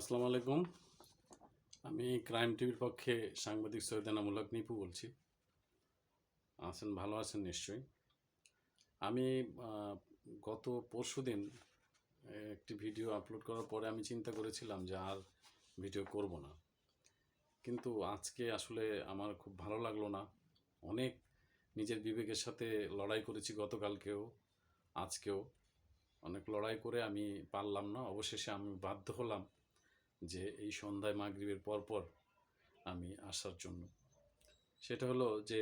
আসসালামু আলাইকুম। আমি ক্রাইম টিভির পক্ষে সাংবাদিক সৈয়দ এনামুল হক নিপু বলছি। ভালো আছেন নিশ্চয়ই। আমি গত পরশুদিন একটি ভিডিও আপলোড করার পরে আমি চিন্তা করেছিলাম যে আর ভিডিও করব না, কিন্তু আজকে আসলে আমার খুব ভালো লাগলো না। অনেক নিজের বিবেকের সাথে লড়াই করেছি, গতকালকেও আজকেও অনেক লড়াই করে আমি পারলাম না। অবশেষে আমি বাধ্য হলাম যে এই সন্ধ্যায় মাগরিবের পর আমি আসার জন্য। সেটা হলো যে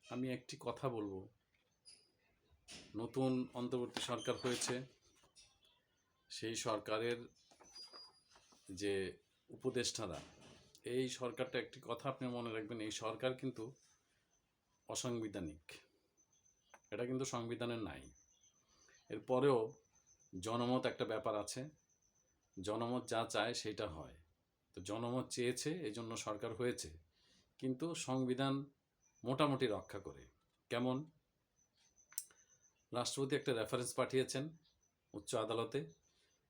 আমি একটি কথা বলবো। নতুন অন্তর্বর্তী সরকার হয়েছে, সেই সরকারের যে উপদেষ্টারা, এই সরকারটা একটি কথা আপনি মনে রাখবেন, এই সরকার কিন্তু অসাংবিধানিক। এটা কিন্তু সংবিধানের নাই। এরপরেও জনমত একটা ব্যাপার আছে, জনমত যা চায় সেটা হয়। তো জনমত চেয়েছে, এই জন্য সরকার হয়েছে, কিন্তু সংবিধান মোটামুটি রক্ষা করে। কেমন? রাষ্ট্রপতি একটা রেফারেন্স পাঠিয়েছেন উচ্চ আদালতে,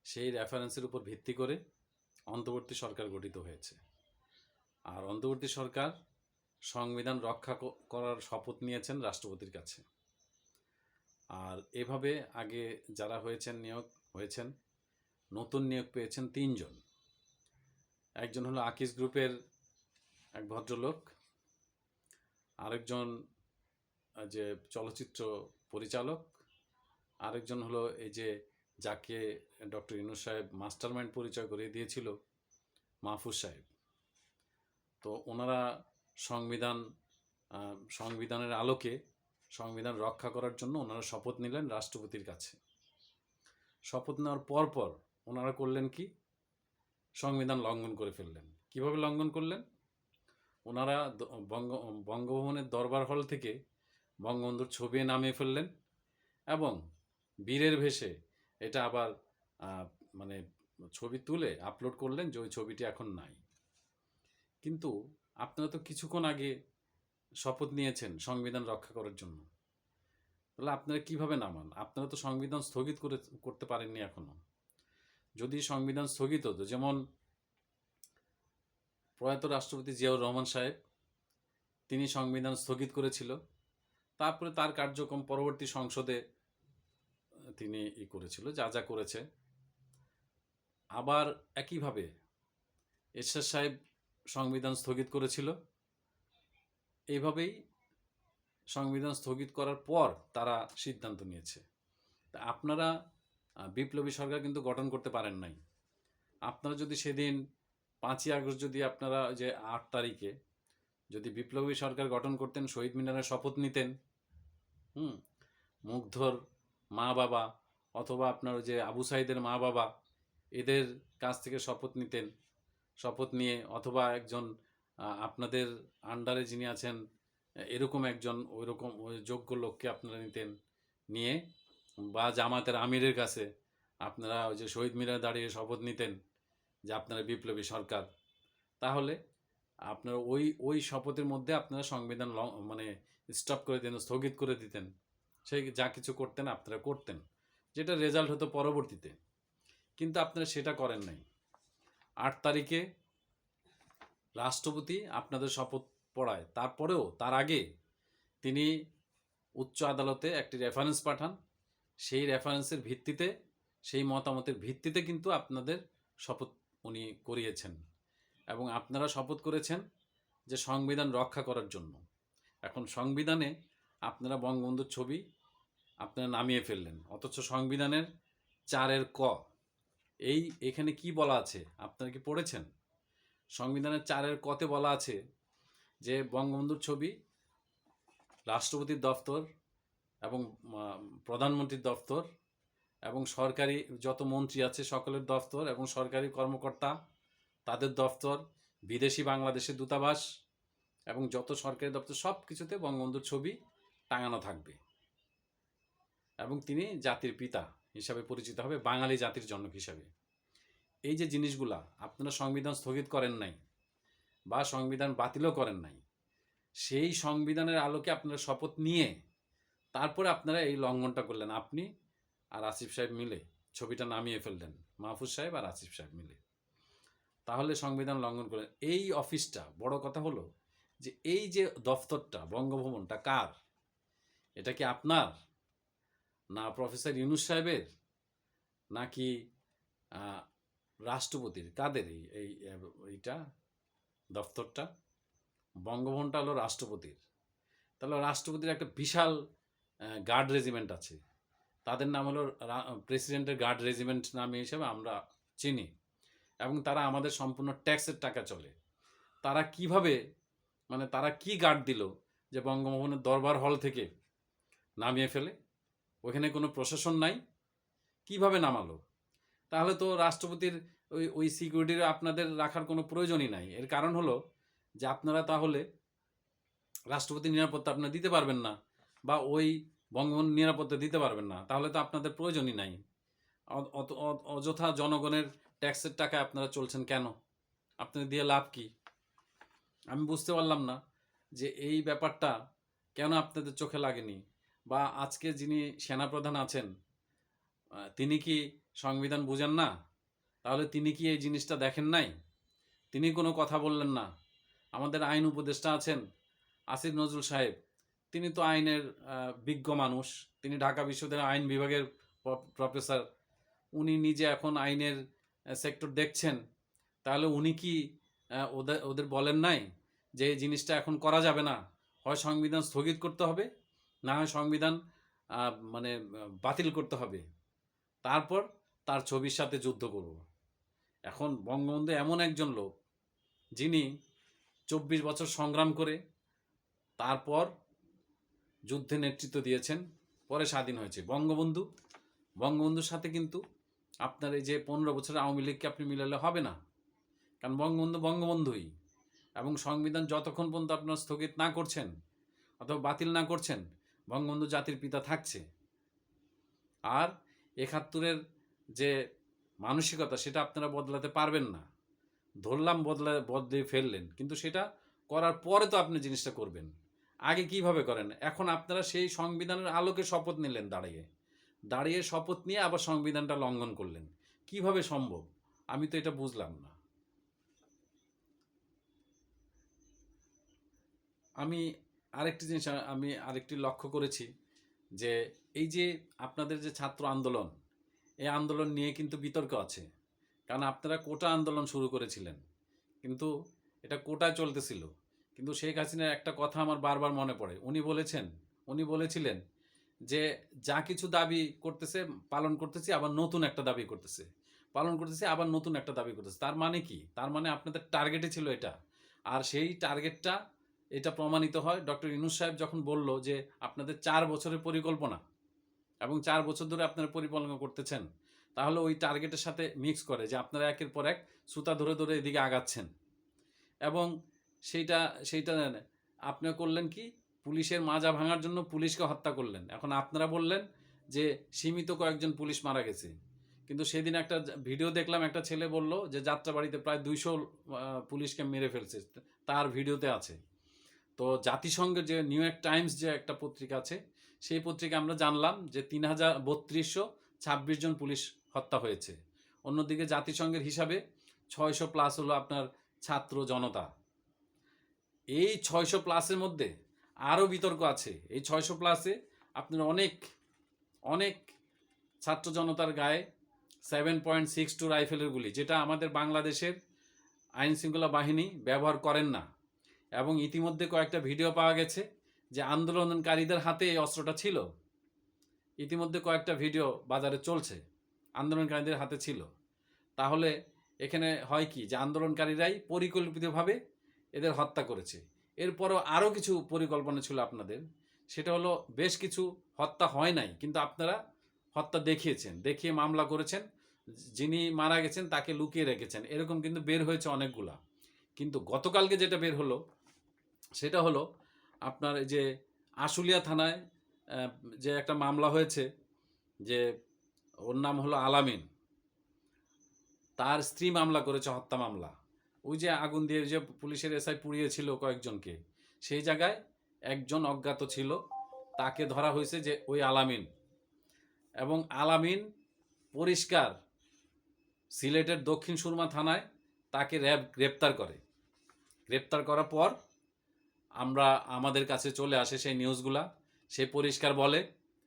সেই রেফারেন্সের উপর ভিত্তি করে অন্তর্বর্তী সরকার গঠিত হয়েছে। আর অন্তর্বর্তী সরকার সংবিধান রক্ষা করার শপথ নিয়েছেন রাষ্ট্রপতির কাছে। আর এভাবে আগে যারা নিয়োগ হয়েছেন, নতুন নিয়োগ পেয়েছেন 3 জন। একজন হলো আকিজ গ্রুপের এক ভদ্রলোক, আরেকজন যে চলচ্চিত্র পরিচালক, আরেকজন হলো এই যে যাকে ডক্টর ইউনূস সাহেব মাস্টার মাইন্ড পরিচয় করিয়ে দিয়েছিল, মাহফুজ সাহেব। তো ওনারা সংবিধানের আলোকে সংবিধান রক্ষা করার জন্য ওনারা শপথ নিলেন রাষ্ট্রপতির কাছে। শপথ নেওয়ার পর ওনারা করলেন কি? সংবিধান লঙ্ঘন করে ফেললেন। কিভাবে লঙ্ঘন করলেন? ওনারা বঙ্গভবনের দরবার হল থেকে বঙ্গবন্ধুর ছবি নামিয়ে ফেললেন এবং বীরের ভেষে এটা আবার মানে ছবি তুলে আপলোড করলেন যে ওই ছবিটি এখন নাই। কিন্তু আপনারা তো কিছুক্ষণ আগে শপথ নিয়েছেন সংবিধান রক্ষা করার জন্য, তাহলে আপনারা কিভাবে নামান? আপনারা তো সংবিধান স্থগিত করতে পারেননি এখনো। যদি সংবিধান স্থগিত হতো, যেমন প্রয়াত রাষ্ট্রপতি জিয়াউর রহমান সাহেব, তিনি সংবিধান স্থগিত করেছিল, তারপরে তার কার্যক্রম পরবর্তী সংসদে তিনি করেছিল যা করেছে। আবার একইভাবে এরশাদ সাহেব সংবিধান স্থগিত করেছিল। এইভাবেই সংবিধান স্থগিত করার পর তারা সিদ্ধান্ত নিয়েছে। তা আপনারা বিপ্লবী সরকার কিন্তু গঠন করতে পারেন নাই। আপনারা যদি সেদিন 5ই আগস্ট যদি আপনারা যে 8 তারিখে যদি বিপ্লবী সরকার গঠন করতেন, শহীদ মিনারে শপথ নিতেন, মুগ্ধর মা বাবা অথবা আপনার যে আবু সাইদের মা বাবা, এদের কাছ থেকে শপথ নিতেন, শপথ নিয়ে অথবা একজন আপনাদের আন্ডারে যিনি আছেন এরকম একজন ওইরকম যোগ্য লোককে আপনারা নিতেন, নিয়ে বা জামাতের আমিরের কাছে আপনারা ওই যে শহীদ মিনারে দাঁড়িয়ে শপথ নিতেন যে আপনারা বিপ্লবী সরকার, তাহলে আপনারা ওই শপথের মধ্যে আপনারা সংবিধান মানে স্টপ করে দিতেন, স্থগিত করে দিতেন। সেই যা কিছু করতেন আপনারা করতেন, যেটা রেজাল্ট হতো পরবর্তীতে। কিন্তু আপনারা সেটা করেন নাই। 8 তারিখে রাষ্ট্রপতি আপনাদের শপথ পড়ায়, তারপরেও তার আগে তিনি উচ্চ আদালতে একটি রেফারেন্স পাঠান। সেই রেফারেন্সের ভিত্তিতে, সেই মতামতের ভিত্তিতে কিন্তু আপনাদের শপথ উনি করিয়েছেন এবং আপনারা শপথ করেছেন যে সংবিধান রক্ষা করার জন্য। এখন সংবিধানে আপনারা বঙ্গবন্ধুর ছবি আপনারা নামিয়ে ফেললেন, অথচ সংবিধানের 4 ক এখানে কি বলা আছে আপনারা কি পড়েছেন? সংবিধানের 4 কতে বলা আছে যে বঙ্গবন্ধুর ছবি রাষ্ট্রপতির দপ্তর এবং প্রধানমন্ত্রীর দপ্তর এবং সরকারি যত মন্ত্রী আছে সকলের দপ্তর এবং সরকারি কর্মকর্তা তাদের দপ্তর, বিদেশি বাংলাদেশের দূতাবাস এবং যত সরকারি দপ্তর সব কিছুতে বঙ্গবন্ধুর ছবি টাঙানো থাকবে এবং তিনি জাতির পিতা হিসাবে পরিচিত হবে, বাঙালি জাতির জনক হিসাবে। এই যে জিনিসগুলা আপনারা সংবিধান স্থগিত করেন নাই বা সংবিধান বাতিলও করেন নাই, সেই সংবিধানের আলোকে আপনারা শপথ নিয়ে তারপরে আপনারা এই লঙ্ঘনটা করলেন। আপনি আর আসিফ সাহেব মিলে ছবিটা নামিয়ে ফেললেন, মাহফুজ সাহেব আর আসিফ সাহেব মিলে। তাহলে সংবিধান লঙ্ঘন করে। এই অফিসটা, বড় কথা হলো যে এই যে দফতরটা, বঙ্গভবনটা কার? এটা কি আপনার, না প্রফেসর ইউনূস সাহেবের, নাকি রাষ্ট্রপতির? কাদের এইটা দফতরটা? বঙ্গভবনটা হলো রাষ্ট্রপতির। তাহলে রাষ্ট্রপতির একটা বিশাল গার্ড রেজিমেন্ট আছে, তাদের নাম হলো প্রেসিডেন্টের গার্ড রেজিমেন্ট নামে হিসেবে আমরা চিনি, এবং তারা আমাদের সম্পূর্ণ ট্যাক্সের টাকা চলে। তারা কিভাবে, মানে তারা কি গার্ড দিল যে বঙ্গভবনের দরবার হল থেকে নামিয়ে ফেলে? ওখানে কোনো প্রশাসন নাই, কিভাবে নামালো? তাহলে তো রাষ্ট্রপতির ওই সিকিউরিটি আপনাদের রাখার কোনো প্রয়োজনই নাই। এর কারণ হলো যে আপনারা তাহলে রাষ্ট্রপতির নিরাপত্তা আপনারা দিতে পারবেন না, বা ওই বঙ্গবন্ধুর নিরাপত্তা দিতে পারবেন না, তাহলে তো আপনাদের প্রয়োজনই নাই। অযথা জনগণের ট্যাক্সের টাকায় আপনারা চলছেন কেন? আপনাদের দিয়ে লাভ কি? আমি বুঝতে পারলাম না যে এই ব্যাপারটা কেন আপনাদের চোখে লাগেনি। বা আজকে যিনি সেনাপ্রধান আছেন, তিনি কি সংবিধান বুঝেন না? তাহলে তিনি কি এই জিনিসটা দেখেন নাই? তিনি কোনো কথা বললেন না। আমাদের আইন উপদেষ্টা আছেন আসিফ নজরুল সাহেব, তিনি তো আইনের বিজ্ঞ মানুষ, তিনি ঢাকা বিশ্ববিদ্যালয়ের আইন বিভাগের প্রফেসর, উনি নিজে এখন আইনের সেক্টর দেখছেন। তাহলে উনি কি ওদের বলেন নাই যে এই জিনিসটা এখন করা যাবে না, হয় সংবিধান স্থগিত করতে হবে, না হয় সংবিধান মানে বাতিল করতে হবে, তারপর তার ছবির সাথে যুদ্ধ করব। এখন বঙ্গবন্ধু এমন একজন লোক যিনি 24 বছর সংগ্রাম করে তারপর যুদ্ধে নেতৃত্ব দিয়েছেন, পরে স্বাধীন হয়েছে। বঙ্গবন্ধুর সাথে কিন্তু আপনার এই যে 15 বছরের আওয়ামী লীগকে আপনি মিলালে হবে না, কারণ বঙ্গবন্ধুই। এবং সংবিধান যতক্ষণ পর্যন্ত আপনারা স্থগিত না করছেন অথবা বাতিল না করছেন, বঙ্গবন্ধু জাতির পিতা থাকছে। আর 71-এর যে মানসিকতা, সেটা আপনারা বদলাতে পারবেন না। ধরলাম বদলে ফেললেন, কিন্তু সেটা করার পরে তো আপনি জিনিসটা করবেন। আগে কিভাবে করেন? এখন আপনারা সেই সংবিধানের আলোকে শপথ নিলেন, দাঁড়িয়ে শপথ নিয়ে আবার সংবিধানটা লঙ্ঘন করলেন। কিভাবে সম্ভব? আমি তো এটা বুঝলাম না। আমি আরেকটি লক্ষ্য করেছি যে এই যে আপনাদের যে ছাত্র আন্দোলন, এই আন্দোলন নিয়ে কিন্তু বিতর্ক আছে। কারণ আপনারা কোটা আন্দোলন শুরু করেছিলেন, কিন্তু এটা কোটায় চলতেছিল। কিন্তু শেখ হাসিনার একটা কথা আমার বারবার মনে পড়ে। উনি বলেছিলেন যে যা কিছু দাবি করতেছে পালন করতেছি, আবার নতুন একটা দাবি করতেছে, পালন করতেছে, আবার নতুন একটা দাবি করতেছে। তার মানে কি? তার মানে আপনাদের টার্গেটই ছিল এটা। আর সেই টার্গেটটা এটা প্রমাণিত হয় ডক্টর ইউনূস সাহেব যখন বলল যে আপনাদের 4 বছরের পরিকল্পনা, এবং 4 বছর ধরে আপনারা পরিকল্পনা করতেছেন। তাহলে ওই টার্গেটের সাথে মিক্স করে যে আপনারা একের পর এক সুতা ধরে ধরে এদিকে আগাচ্ছেন। এবং সেইটা সেইটা আপনি করলেন কি? পুলিশের মাজা ভাঙার জন্য পুলিশকে হত্যা করলেন। এখন আপনারা বললেন যে সীমিত কয়েকজন পুলিশ মারা গেছে, কিন্তু সেদিন একটা ভিডিও দেখলাম, একটা ছেলে বলল যে যাত্রাবাড়িতে প্রায় 200 পুলিশকে মেরে ফেলছে, তার ভিডিওতে আছে। তো জাতিসংঘের যে নিউ ইয়র্ক টাইমস যে একটা পত্রিকা আছে, সেই পত্রিকা আমরা জানলাম যে 3,3226 জন পুলিশ হত্যা হয়েছে। অন্যদিকে জাতিসংঘের হিসাবে 600 প্লাস হলো আপনার ছাত্র জনতা। এই 600 প্লাসের মধ্যে আরও বিতর্ক আছে। এই 600 প্লাসে আপনার অনেক অনেক ছাত্র জনতার গায়ে 7.62 রাইফেলের গুলি, যেটা আমাদের বাংলাদেশের আইন শৃঙ্খলা বাহিনী ব্যবহার করেন না। এবং ইতিমধ্যে কয়েকটা ভিডিও পাওয়া গেছে যে আন্দোলনকারীদের হাতে এই অস্ত্রটা ছিল। ইতিমধ্যে কয়েকটা ভিডিও বাজারে চলছে, আন্দোলনকারীদের হাতে ছিল। তাহলে এখানে হয় কি যে আন্দোলনকারীরাই পরিকল্পিতভাবে এদের হত্যা করেছে। এরপরও আরও কিছু পরিকল্পনা ছিল আপনাদের, সেটা হলো বেশ কিছু হত্যা হয় নাই, কিন্তু আপনারা হত্যা দেখিয়েছেন, দেখিয়ে মামলা করেছেন, যিনি মারা গেছেন তাকে লুকিয়ে রেখেছেন। এরকম কিন্তু বের হয়েছে অনেকগুলা। কিন্তু গতকালকে যেটা বের হলো সেটা হলো আপনার এই যে আশুলিয়া থানায় যে একটা মামলা হয়েছে, যে ওর নাম হলো আলামিন, তার স্ত্রী মামলা করেছে, হত্যা মামলা। ওই যে আগুন দিয়ে যে পুলিশের এসআই পুড়িয়েছিল কয়েকজনকে, সেই জায়গায় একজন অজ্ঞাত ছিল, তাকে ধরা হয়েছে যে ওই আলামিন। এবং আলামিন পরিষ্কার সিলেটের দক্ষিণ সুরমা থানায় তাকে র্যাব গ্রেপ্তার করে। গ্রেপ্তার করার পর আমরা আমাদের কাছে চলে আসে সেই নিউজগুলা, সে পরিষ্কার বলে,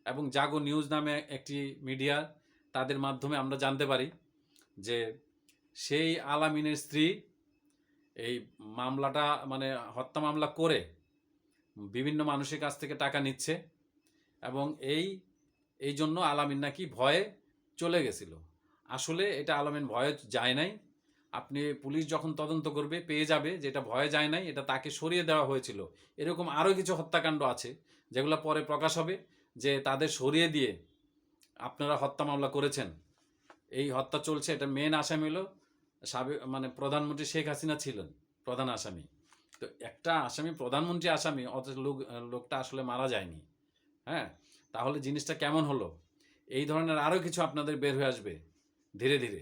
এবং জাগো নিউজ নামে একটি মিডিয়া, তাদের মাধ্যমে আমরা জানতে পারি যে সেই আলামিনের স্ত্রী এই মামলাটা মানে হত্যা মামলা করে বিভিন্ন মানুষের কাছ থেকে টাকা নিচ্ছে, এবং এই জন্য আলামিন নাকি ভয়ে চলে গেছিল। আসলে এটা আলামিন ভয়ে যায় নাই। আপনি পুলিশ যখন তদন্ত করবে পেয়ে যাবে যে এটা ভয়ে যায় নাই, এটা তাকে সরিয়ে দেওয়া হয়েছিল। এরকম আরও কিছু হত্যাকাণ্ড আছে যেগুলো পরে প্রকাশ হবে, যে তাদের সরিয়ে দিয়ে আপনারা হত্যা মামলা করেছেন, এই হত্যা চলছে। এটা মেন আসামি হলো সাবেক মানে প্রধানমন্ত্রী শেখ হাসিনা ছিলেন প্রধান আসামি। তো একটা আসামি প্রধানমন্ত্রী আসামি, অথচ লোকটা আসলে মারা যায়নি। হ্যাঁ, তাহলে জিনিসটা কেমন হলো? এই ধরনের আরও কিছু আপনাদের বের হয়ে আসবে ধীরে ধীরে।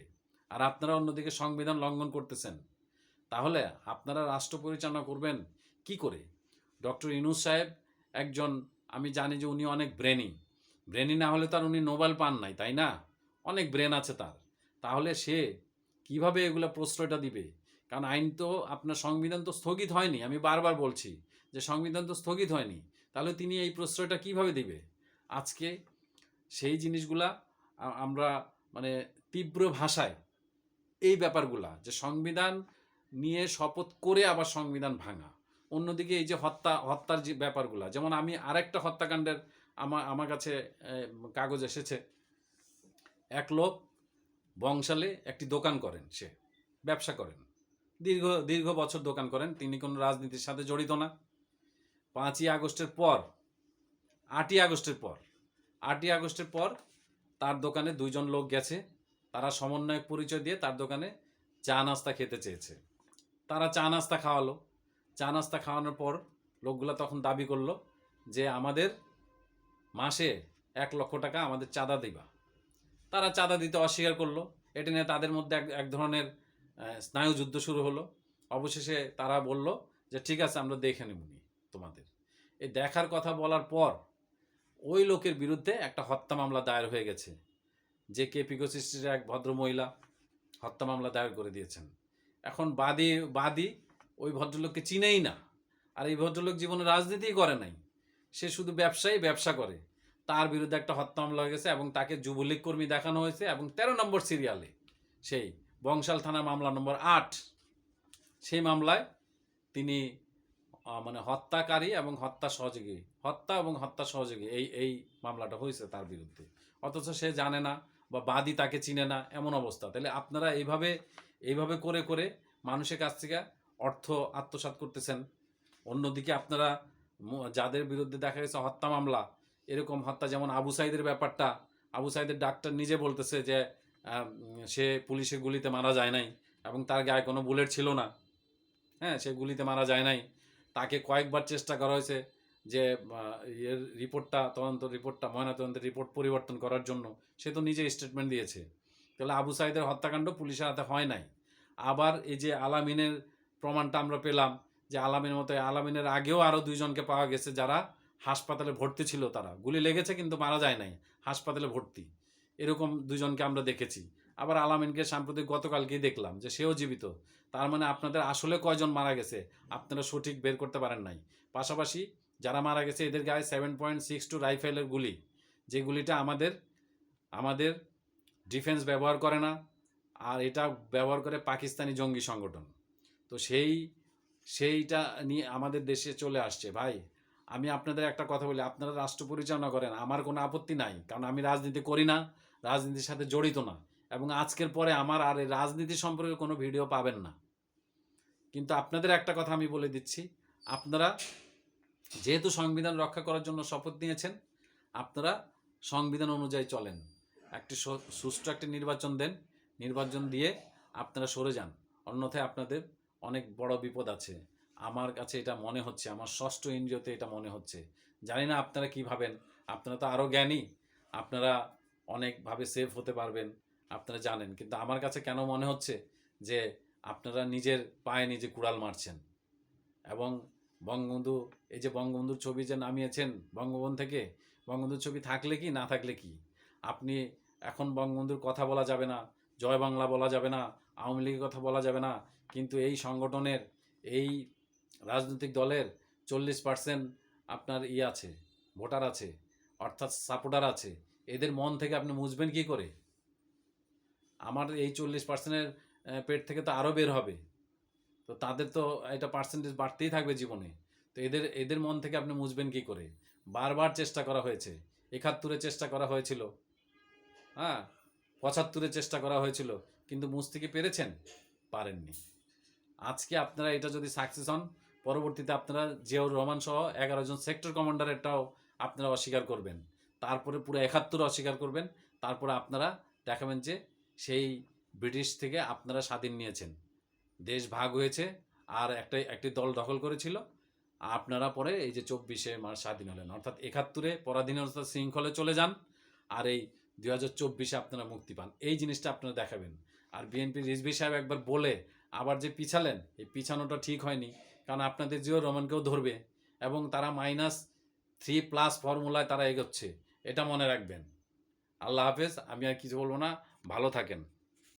আর আপনারা অন্যদিকে সংবিধান লঙ্ঘন করতেছেন। তাহলে আপনারা রাষ্ট্র পরিচালনা করবেন কি করে? ডক্টর ইউনূস সাহেব একজন, আমি জানি যে উনি অনেক ব্রেনি না হলে তার উনি নোবেল পান নাই, তাই না? অনেক ব্রেন আছে তার। তাহলে সে কিভাবে এগুলো প্রশ্রয়টা দিবে? কারণ আইন তো আপনার সংবিধান তো স্থগিত হয়নি, আমি বারবার বলছি যে সংবিধান তো স্থগিত হয়নি। তাহলে তিনি এই প্রশ্রয়টা কিভাবে দিবে? আজকে সেই জিনিসগুলা আমরা মানে তীব্র ভাষায় এই ব্যাপারগুলা, যে সংবিধান নিয়ে শপথ করে আবার সংবিধান ভাঙা, অন্যদিকে এই যে হত্যার যে ব্যাপারগুলা, যেমন আমি আরেকটা হত্যাকাণ্ডের আমার কাছে কাগজ এসেছে। এক লোক বংশালে একটি দোকান করেন, সে ব্যবসা করেন, দীর্ঘ বছর দোকান করেন, তিনি কোনো রাজনীতির সাথে জড়িত না। 5ই আগস্টের পর 8ই আগস্টের পর তার দোকানে 2জন লোক গেছে, তারা সমন্বয়ক পরিচয় দিয়ে তার দোকানে চা নাস্তা খেতে চেয়েছে। তারা চা নাস্তা খাওয়ালো। চা নাস্তা খাওয়ানোর পর লোকগুলা তখন দাবি করলো যে আমাদের মাসে 1 লক্ষ টাকা আমাদের চাঁদা দিবা। তারা চাঁদা দিতে অস্বীকার করলো। এটা নিয়ে তাদের মধ্যে এক ধরনের স্নায়ুযুদ্ধ শুরু হলো। অবশেষে তারা বলল যে ঠিক আছে, আমরা দেখে নেবনি তোমাদের। এই দেখার কথা বলার পর ওই লোকের বিরুদ্ধে একটা হত্যা মামলা দায়ের হয়ে গেছে, যে কেপিকোসিস্টের এক ভদ্রমহিলা হত্যা মামলা দায়ের করে দিয়েছেন। এখন বাদী ওই ভদ্রলোককে চিনেই না, আর এই ভদ্রলোক জীবনে রাজনীতিই করে নাই, সে শুধু ব্যবসা করে। তার বিরুদ্ধে একটা হত্যা মামলা হয়ে গেছে, এবং তাকে যুবলীগ কর্মী দেখানো হয়েছে, এবং 13 নম্বর সিরিয়ালে সেই বংশাল থানার মামলা নম্বর 8, সেই মামলায় তিনি মানে হত্যাকারী এবং হত্যা সহযোগী এই মামলাটা হয়েছে তার বিরুদ্ধে। অথচ সে জানে না বা বাদী তাকে চিনে না, এমন অবস্থা। তাহলে আপনারা এইভাবে করে করে মানুষের কাছ থেকে অর্থ আত্মসাৎ করতেছেন। অন্যদিকে আপনারা যাদের বিরুদ্ধে দেখা গেছে হত্যা মামলা, এরকম হত্যা, যেমন আবু সাইদের ব্যাপারটা, আবু সাইদের ডাক্তার নিজে বলতেছে যে সে পুলিশের গুলিতে মারা যায় নাই, এবং তার গায়ে কোনো বুলেট ছিল না। হ্যাঁ, সে গুলিতে মারা যায় নাই। তাকে কয়েকবার চেষ্টা করা হয়েছে যে ময়নাতদন্তের রিপোর্ট পরিবর্তন করার জন্য, সে তো নিজে স্টেটমেন্ট দিয়েছে। তাহলে আবু সাইদের হত্যাকাণ্ড পুলিশের হাতে হয় নাই। আবার এই যে আলামিনের প্রমাণটা আমরা পেলাম, যে আলামিনের আগেও আরও 2জনকে পাওয়া গেছে যারা হাসপাতালে ভর্তি ছিল, তারা গুলি লেগেছে কিন্তু মারা যায় নাই, হাসপাতালে ভর্তি। এরকম 2জনকে আমরা দেখেছি। আবার আলামিনকে সাম্প্রতিক গতকালকেই দেখলাম যে সেও জীবিত। তার মানে আপনাদের আসলে কয়জন মারা গেছে আপনারা সঠিক বের করতে পারেন নাই। পাশাপাশি যারা মারা গেছে এদের গায়ে 7.62 রাইফেলের গুলি, যে গুলিটা আমাদের ডিফেন্স ব্যবহার করে না, আর এটা ব্যবহার করে পাকিস্তানি জঙ্গি সংগঠন। তো সেইটা নিয়ে আমাদের দেশে চলে আসছে। ভাই, আমি আপনাদের একটা কথা বলি, আপনারা রাষ্ট্র পরিচালনা করেন, আমার কোনো আপত্তি নাই, কারণ আমি রাজনীতি করি না, রাজনীতির সাথে জড়িত না, এবং আজকের পরে আমার আর এই রাজনীতি সম্পর্কে কোনো ভিডিও পাবেন না। কিন্তু আপনাদের একটা কথা আমি বলে দিচ্ছি, আপনারা যেহেতু সংবিধান রক্ষা করার জন্য শপথ নিয়েছেন, আপনারা সংবিধান অনুযায়ী চলেন, সুষ্ঠু একটি নির্বাচন দেন, নির্বাচন দিয়ে আপনারা সরে যান, অন্যথায় আপনাদের অনেক বড় বিপদ আছে। আমার কাছে এটা মনে হচ্ছে, আমার ষষ্ঠ ইন্দ্রিয়তে এটা মনে হচ্ছে। জানি না আপনারা কি ভাবেন, আপনারা তো আরও জ্ঞানী, আপনারা অনেকভাবে সেফ হতে পারবেন, আপনারা জানেন। কিন্তু আমার কাছে কেন মনে হচ্ছে যে আপনারা নিজের পায়ে নিজে কুড়াল মারছেন। এবং এই যে বঙ্গবন্ধুর ছবি যে নামিয়েছেন বঙ্গভবন থেকে, বঙ্গবন্ধুর ছবি থাকলে কি না থাকলে কি, আপনি এখন বঙ্গবন্ধুর কথা বলা যাবে না, জয় বাংলা বলা যাবে না, আওয়ামী লীগের কথা বলা যাবে না, কিন্তু এই সংগঠনের, এই রাজনৈতিক দলের 40% আপনার আছে, ভোটার আছে, অর্থাৎ সাপোর্টার আছে। এদের মন থেকে আপনি মুছবেন কি করে? আমার এই 40%-এর পেট থেকে তো আরও বের হবে, তো তাদের তো এটা পার্সেন্টেজ বাড়তেই থাকবে জীবনে। তো এদের এদের মন থেকে আপনি মুছবেন কি করে? বারবার চেষ্টা করা হয়েছে, 71-এ চেষ্টা করা হয়েছিল, হ্যাঁ, 75-এ চেষ্টা করা হয়েছিল, কিন্তু মুছতে কি পেরেছেন? পারেননি। আজকে আপনারা এটা যদি সাকসেস হন, পরবর্তীতে আপনারা জিয়াউর রহমান সহ 11 জন সেক্টর কমান্ডারেরটাও আপনারা অস্বীকার করবেন, তারপরে পুরো 71 অস্বীকার করবেন, তারপরে আপনারা দেখাবেন যে সেই ব্রিটিশ থেকে আপনারা স্বাধীন নিয়েছেন, দেশ ভাগ হয়েছে, আর একটি দল দখল করেছিল, আপনারা পরে এই যে 24-এ মার্চ স্বাধীন হলেন, অর্থাৎ 71-এ পরাধীনতার শৃঙ্খলে চলে যান, আর এই 2024-এ আপনারা মুক্তি পান। এই জিনিসটা আপনারা দেখাবেন। আর বিএনপির রিজভী সাহেব একবার বলে আবার যে পিছালেন, এই পিছানোটা ঠিক হয়নি, কারণ আপনাদের জিয়াউর রহমানকেও ধরবে, এবং তারা -3+ ফর্মুলায় তারা এগোচ্ছে, এটা মনে রাখবেন। আল্লাহ হাফেজ, আমি আর কিছু বলবো না, ভালো থাকেন।